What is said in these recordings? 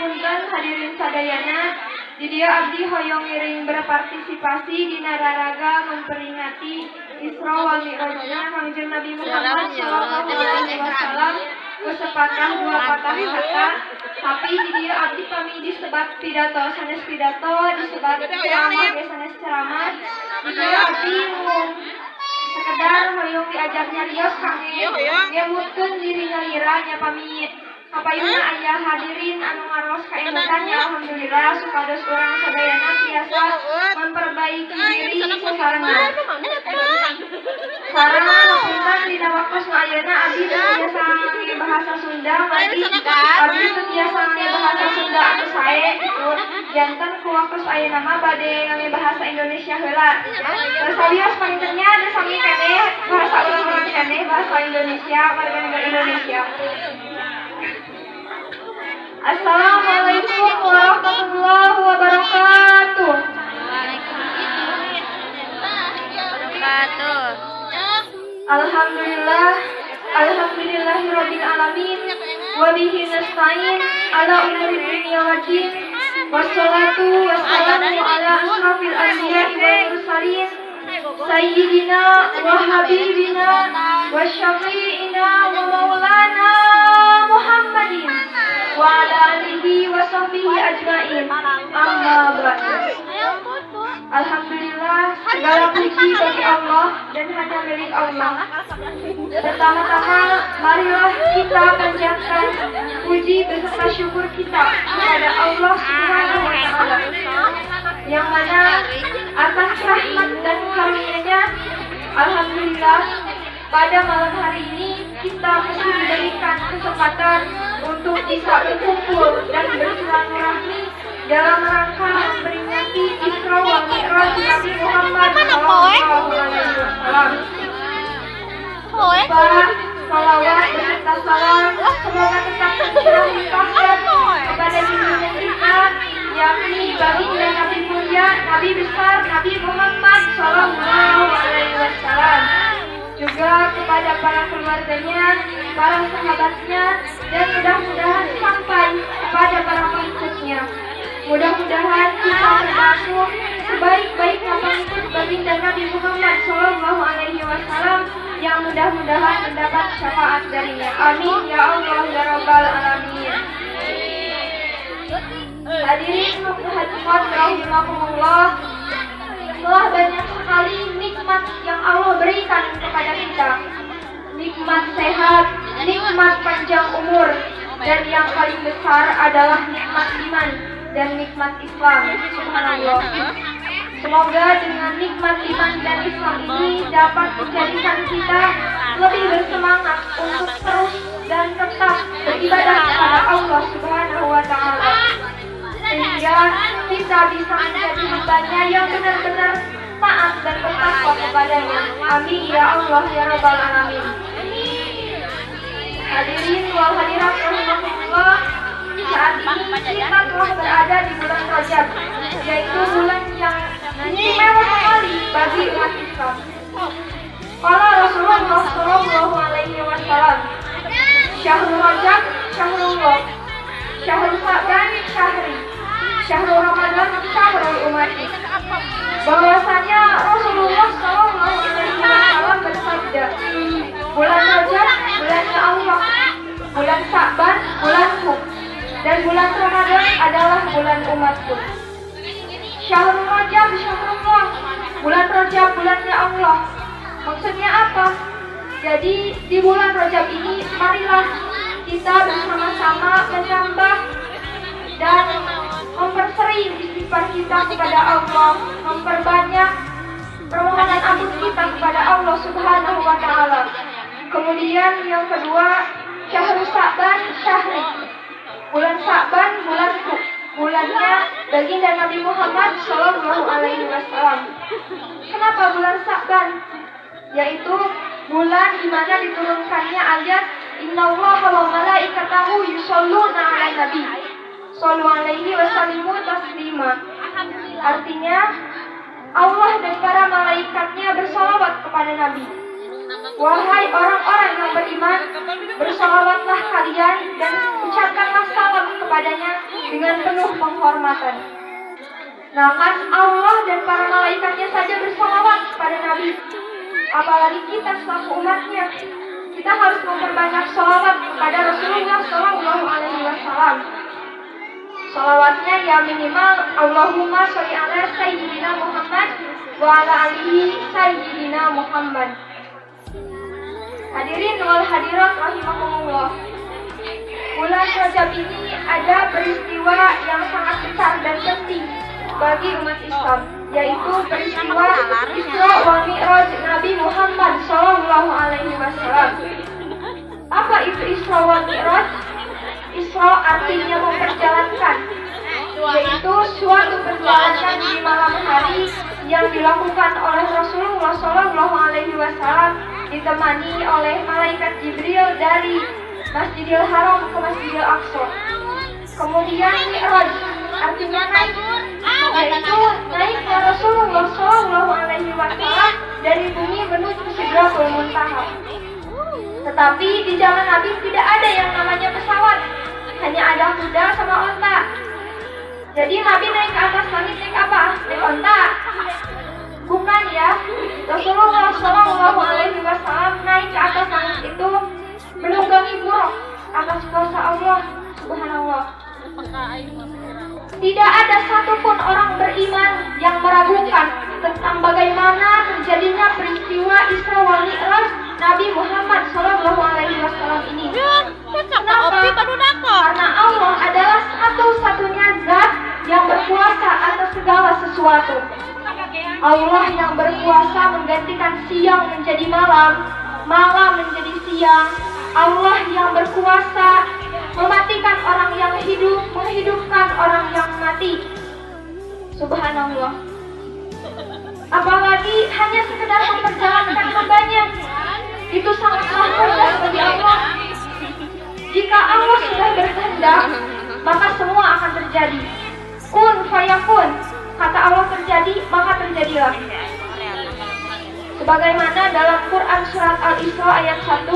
Punten hadirin sadayana, di dia abdi hoyong ngiring berpartisipasi di nararaga memperingati Isra wal Mi'rajna Kangjeng Nabi Muhammad sallallahu alaihi wasallam kesepakah dua patah kata, tapi di dia abdi kami disebat pidato sanes pidato, disebat ceramah ge sanes ceramah, di dia abdi sekedar hoyong diajar nyarios kangge ngemutkeun diri nyalira nya pami kapayuna aya hadirin anu ngaros kaemutan ya alhamdulillah supados urang sadayana tiasa memperbaiki diri sasarengan. Sareng punten dina waktos ayeuna abdi tiasa ngangge bahasa Sunda madi abdi tiasa ngangge bahasa Sunda anu sae janten ku waktos ayeuna mah bade ngangge bahasa Indonesia heula. Salios pantennya ada sami keneh bahasa urang-urang keneh bahasa Indonesia warga negara Indonesia. Assalamualaikum warahmatullahi wabarakatuh. Alhamdulillahirabbil alamin wa bihi nasta'in ala umuri dunya waddin wassalatu wassalamu ala asrofil anbiya'i wal mursalin sayyidina wa habibina wa syafi'ina wa maulana Muhammadin wa ala alihi wa sahbihi ajma'in. Amma ba'du. Alhamdulillah, segala puji bagi Allah dan hanya milik Allah. Pertama-tama, marilah kita panjatkan puji beserta syukur kita kepada Allah Subhanahu wa Ta'ala, yang mana atas rahmat dan karunia-Nya, alhamdulillah, pada malam hari ini kita masih diberikan kesempatan untuk bisa berkumpul dan bersilaturahmi dalam rangka memperingati Isra wal Mi'raj Nabi Muhammad sallallahu alaihi wasallam. Salawat beserta salam semoga tetap tercurahkan kepada junjungan kita, yakni baginda Nabi mulia, Nabi besar, Nabi Muhammad sallallahu alaihi wasallam. Juga kepada para keluarganya, para sahabatnya, dan mudah-mudahan sampai kepada para pengikutnya. Mudah-mudahan kita termasuk sebaik-baiknya pengikut baginda Nabi Muhammad sallallahu alaihi wasallam yang mudah-mudahan mendapat syafaat darinya. Amin ya Allah ya rabbal alamin. Hadirin hadirat rahimakumullah, telah banyak sekali nikmat yang Allah berikan kepada kita. Nikmat sehat, nikmat panjang umur, dan yang paling besar adalah nikmat iman dan nikmat Islam. Subhanallah. Semoga dengan nikmat iman dan Islam ini dapat menjadikan kita lebih bersemangat untuk terus dan tetap beribadah kepada Allah Subhanahu wa Ta'ala, sehingga kita bisa menjadi hamba-Nya yang benar-benar taat dan bertakwa kepadanya. Amin ya Allah ya rabbal alamin. Hadirin wal hadirat rahimakumullah, saat ini kita telah berada di bulan Rajab, yaitu bulan yang istimewa sekali bagi umat Islam. Qala Rasulullah sallallahu alaihi wasallam, Syahrul Rajab syahrullah, Syahrul Sa'ban syahri, Syahrul Ramadan syahrul umati. Bahwasanya Rasulullah sallallahu alaihi wasallam bersabda, bulan Rajab bulannya Allah, bulan Sa'ban bulanku, dan bulan Ramadan adalah bulan umatku. Syahrul Rajab syahrullah, bulan Rajab bulannya Allah. Maksudnya apa? Jadi di bulan Rajab ini marilah kita bersama-sama menambah dan mempersering istighfar kita kepada Allah, memperbanyak permohonan ampun kita kepada Allah Subhanahu wa Ta'ala. Kemudian yang kedua, Syahrul Sa'ban syahri, bulan Sa'ban bulanku, bulannya baginda Nabi Muhammad sallallahu alaihi wasallam. Kenapa bulan Sa'ban? Yaitu bulan di mana diturunkannya ayat Innallaha wa malaikatahu yusholluna 'alan nabi sallu alaihi wasallimu taslima. Artinya Allah dan para malaikatnya bersalawat kepada Nabi. Wahai orang-orang yang beriman, bersalawatlah kalian dan ucapkanlah salam kepada kepadanya dengan penuh penghormatan. Nah kan Allah dan para malaikatnya saja bersalawat kepada Nabi, apalagi kita selaku umatnya. Kita harus memperbanyak salawat kepada Rasulullah Shallallahu Alaihi Wasallam. Salawatnya ya minimal Allahumma sholli ala Sayyidina Muhammad wa ala alihi Sayyidina Muhammad. Hadirin wal hadirat rahimakumullah. Bulan Rajab ini ada peristiwa yang sangat besar dan penting bagi umat Islam, yaitu peristiwa Isra wal Mi'raj Nabi Muhammad Shallallahu Alaihi Wasallam. Apa itu Isra wal Mi'raj? Isra artinya memperjalankan, yaitu suatu perjalanan di malam hari yang dilakukan oleh Rasulullah Shallallahu Alaihi Wasallam ditemani oleh malaikat Jibril dari Masjidil Haram ke Masjidil Aqsa. Kemudian Mi'raj artinya naik, yaitu naiknya Rasulullah Shallallahu Alaihi Wasallam dari bumi menuju Sidratul Muntaha. Tetapi di zaman Nabi tidak ada yang namanya pesawat, hanya ada kuda sama onta. Jadi Nabi naik ke atas langit naik apa? Naik onta? Bukan ya. Rasulullah Shallallahu Alaihi Wasallam naik ke atas langit itu menunggangi buruk atas kuasa Allah Subhanallah. Tidak ada satupun orang beriman yang meragukan tentang bagaimana terjadinya peristiwa Isra wal Mi'raj Nabi Muhammad Shallallahu Alaihi Wasallam ini. Kenapa? Karena Allah adalah satu-satunya zat yang berkuasa atas segala sesuatu. Allah yang berkuasa menggantikan siang menjadi malam, malam menjadi siang. Allah yang berkuasa mematikan orang yang hidup, menghidupkan orang yang mati. Subhanallah. Apalagi hanya sekedar memperjalankan hambanya, itu sangatlah mudah bagi Allah. Jika Allah sudah berkehendak, maka semua akan terjadi. Kun fayakun, kata Allah terjadi, maka terjadilah. Sebagaimana dalam Quran surat Al-Isra ayat 1,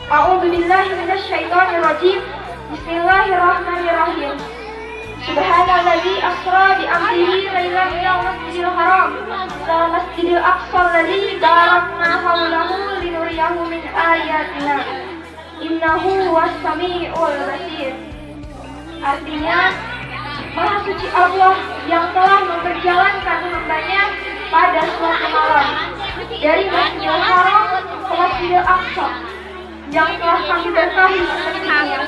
A'udzubillahi minasyaitonirrajim. Bismillahirrahmanirrahim. Subhanalladzi asra bi amrihi lailan minal masjidil haram ila masjidil aqsa alladzi barakna hawlahu linuriyahu min ayatina. Innahu huwas samiul basir. Artinya, Maha suci Allah yang telah memperjalankan hambanya pada suatu malam dari Masjidil Haram ke Masjidil Aqsa yang telah kami berkahi sepertinya,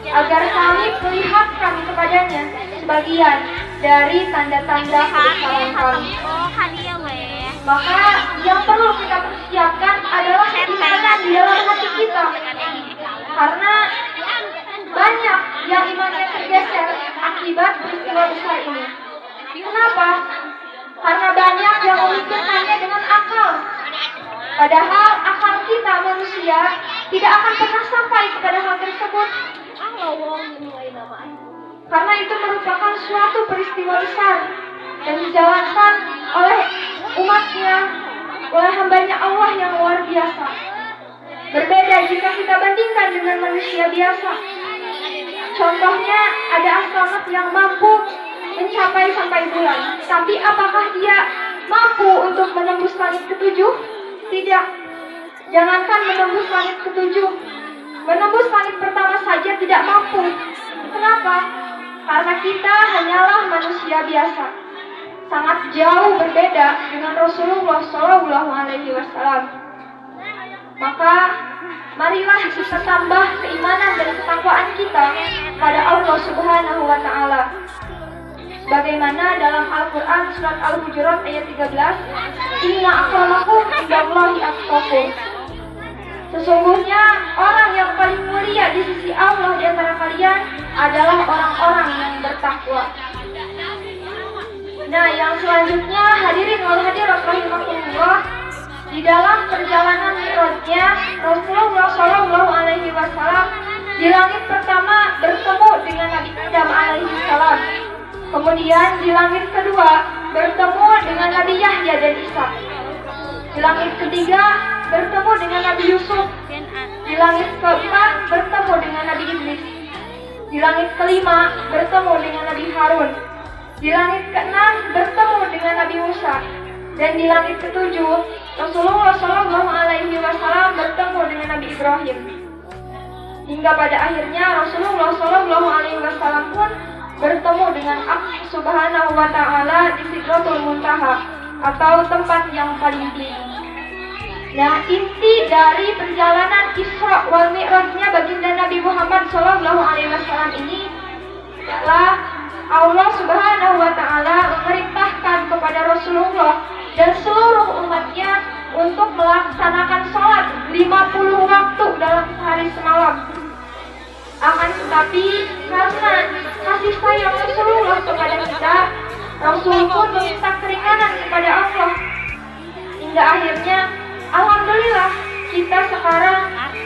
agar kami perlihatkan kepadanya sebagian dari tanda-tanda kebesaran kami. Maka yang perlu kita persiapkan adalah keimanan di dalam hati kita, karena banyak yang imannya tergeser akibat peristiwa besar ini. Kenapa? Karena banyak yang memikirkannya dengan akal, padahal akal kita manusia tidak akan pernah sampai kepada hal tersebut. Karena itu merupakan suatu peristiwa besar dan dijalankan oleh umatnya, oleh hambanya Allah yang luar biasa. Berbeda jika kita bandingkan dengan manusia biasa. Contohnya, ada astronot yang mampu mencapai sampai bulan, tapi apakah dia mampu untuk menembus langit ketujuh? Tidak. Jangankan menembus langit ketujuh, menembus langit pertama saja tidak mampu. Kenapa? Karena kita hanyalah manusia biasa. Sangat jauh berbeda dengan Rasulullah Shallallahu Alaihi Wasallam. Maka marilah kita tambah keimanan dan ketakwaan kita pada Allah Subhanahu wa Ta'ala. Bagaimana dalam Al-Quran surat Al-Hujurat ayat 13, Inna akramakum indallahi atqakum. Sesungguhnya orang yang paling mulia di sisi Allah di antara kalian adalah orang-orang yang bertakwa. Nah, yang selanjutnya hadirin wal hadirat rahimakumullah, di dalam perjalanan Mi'rajnya Rasulullah Shallallahu Alaihi Wasallam di langit pertama bertemu dengan Nabi Adam alaihi salam. Kemudian di langit kedua bertemu dengan Nabi Yahya dan Isa. Di langit ketiga bertemu dengan Nabi Yusuf. Di langit keempat bertemu dengan Nabi Idris. Di Di langit kelima bertemu dengan Nabi Harun. Di langit keenam bertemu dengan Nabi Musa. Dan di langit ketujuh Rasulullah Shallallahu Alaihi Wasallam bertemu dengan Nabi Ibrahim. Hingga pada akhirnya Rasulullah Shallallahu Alaihi Wasallam pun bertemu dengan Allah Subhanahu Wa Taala di Sidratul Muntaha atau tempat yang paling tinggi. Nah, inti dari perjalanan Isra wal Mi'rajnya baginda Nabi Muhammad Shallallahu Alaihi Wasallam ini adalah Allah Subhanahu Wa Taala memerintahkan kepada Rasulullah dan seluruh umatnya untuk melaksanakan sholat 50 waktu dalam sehari semalam. Akan tetapi karena kasih sayang Rasulullah kepada kita, Rasul pun meminta keringanan kepada Allah. Hingga akhirnya alhamdulillah kita sekarang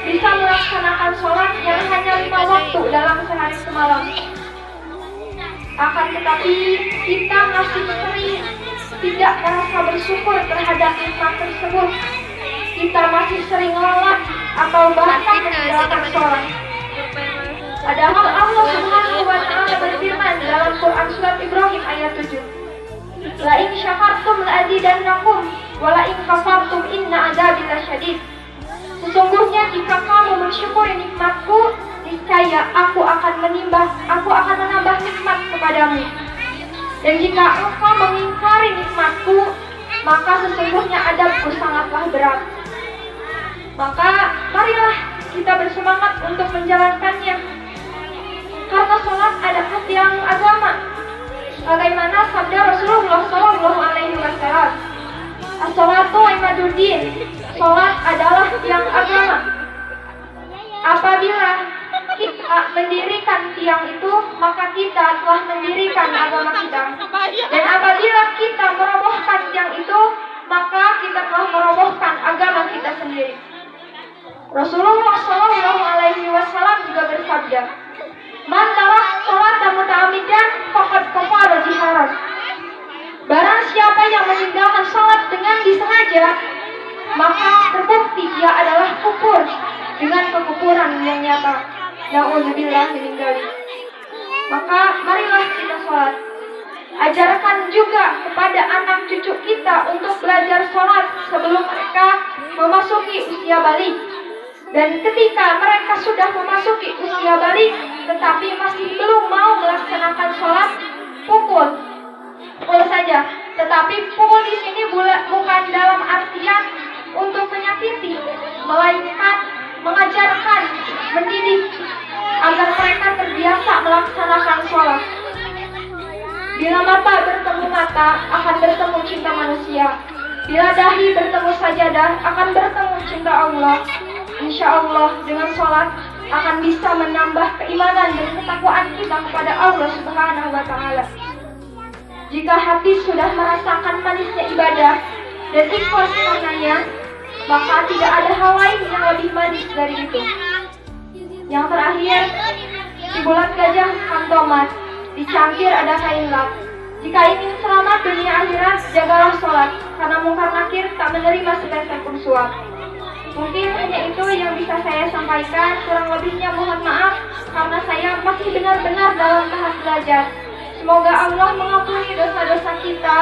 bisa melaksanakan sholat yang hanya 5 waktu dalam sehari semalam. Akan tetapi kita masih sering tidak merasa bersyukur terhadap nikmat tersebut. Kita masih sering lalai atau bahkan meninggalkan sholat. Padahal Allah Subhanahu Wa Taala berfirman dalam Quran surat Ibrahim ayat 7. La in syakartum la azidannakum wa la in kafartum inna adzabi lasyadid. Sesungguhnya jika kamu mensyukuri nikmatku, niscaya aku akan menambah nikmat kepadamu. Dan jika engkau mengingkari nikmatku, maka sesungguhnya adabku sangatlah berat. Maka marilah kita bersemangat untuk menjalankannya. Karena sholat adalah tiang agama. Bagaimana sabda Rasulullah Shallallahu Alaihi Wasallam, as-sholatu imaduddin, sholat adalah tiang agama. Apabila kita mendirikan tiang itu, maka kita telah mendirikan agama kita. Dan apabila kita merobohkan tiang itu, maka kita telah merobohkan agama kita sendiri. Rasulullah Shallallahu Alaihi Wasallam juga bersabda, "Man tarak sholata muta'ammidan faqad kafara jiharan." Barang siapa yang meninggalkan sholat dengan disengaja, maka terbukti dia adalah kufur dengan kekufuran yang nyata. Na'udzubillah min dzalik. Maka marilah kita sholat. Ajarkan juga kepada anak cucu kita untuk belajar sholat sebelum mereka memasuki usia balik. Dan ketika mereka sudah memasuki usia balik tetapi masih belum mau melaksanakan sholat, pukul saja. Tetapi pukul di sini bukan dalam artian untuk menyakiti, melainkan mengajarkan, mendidik agar mereka terbiasa melaksanakan sholat. Bila mata bertemu mata, akan bertemu cinta manusia. Bila dahi bertemu sajadah, akan bertemu cinta Allah. Insya Allah dengan sholat akan bisa menambah keimanan dan ketakwaan kita kepada Allah Subhanahu Wa Taala. Jika hati sudah merasakan manisnya ibadah dan ikhlas karenanya, maka tidak ada hal lain yang lebih manis dari itu. Yang terakhir, di bulan gajah kantomat, di cangkir ada kain lap. Jika ingin selamat dunia akhirat, jagalah sholat, karena mungkar nakir tak menerima sepeser pun suap. Mungkin hanya itu yang bisa saya sampaikan, kurang lebihnya mohon maaf karena saya masih benar-benar dalam tahap belajar. Semoga Allah mengampuni dosa-dosa kita,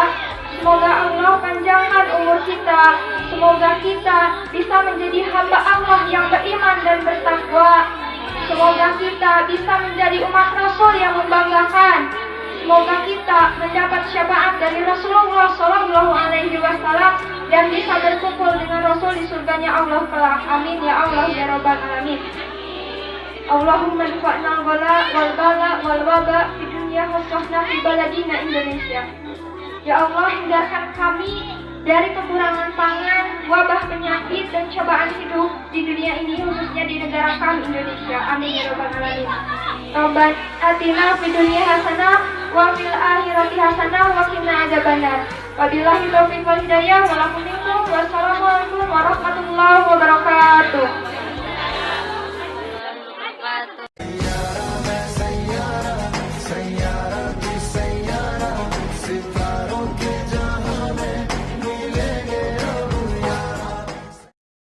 semoga Allah panjangkan umur kita, semoga kita bisa menjadi hamba Allah yang beriman dan bertakwa. Semoga kita bisa menjadi umat Rasul yang membanggakan. Semoga kita mendapat syafaat dari Rasulullah Shallallahu Alaihi Wasallam dan bisa berkumpul dengan Rasul di surganya Allah kelak. Amin ya Allah ya Rabbal Alamin. Allahumma dfa'na wal bala wal waba di dunia khususnya di baladina Indonesia. Ya Allah, hindarkan kami dari kekurangan pangan, wabah penyakit dan cobaan hidup di dunia ini, khususnya di negara kami Indonesia. Amin ya Rabbal Alamin. Rabbana atina fid dunya hasanah wa fil akhirati hasanah wa qina adzabannar. Wabillahi taufiq wal hidayah. Wassalamualaikum warahmatullahi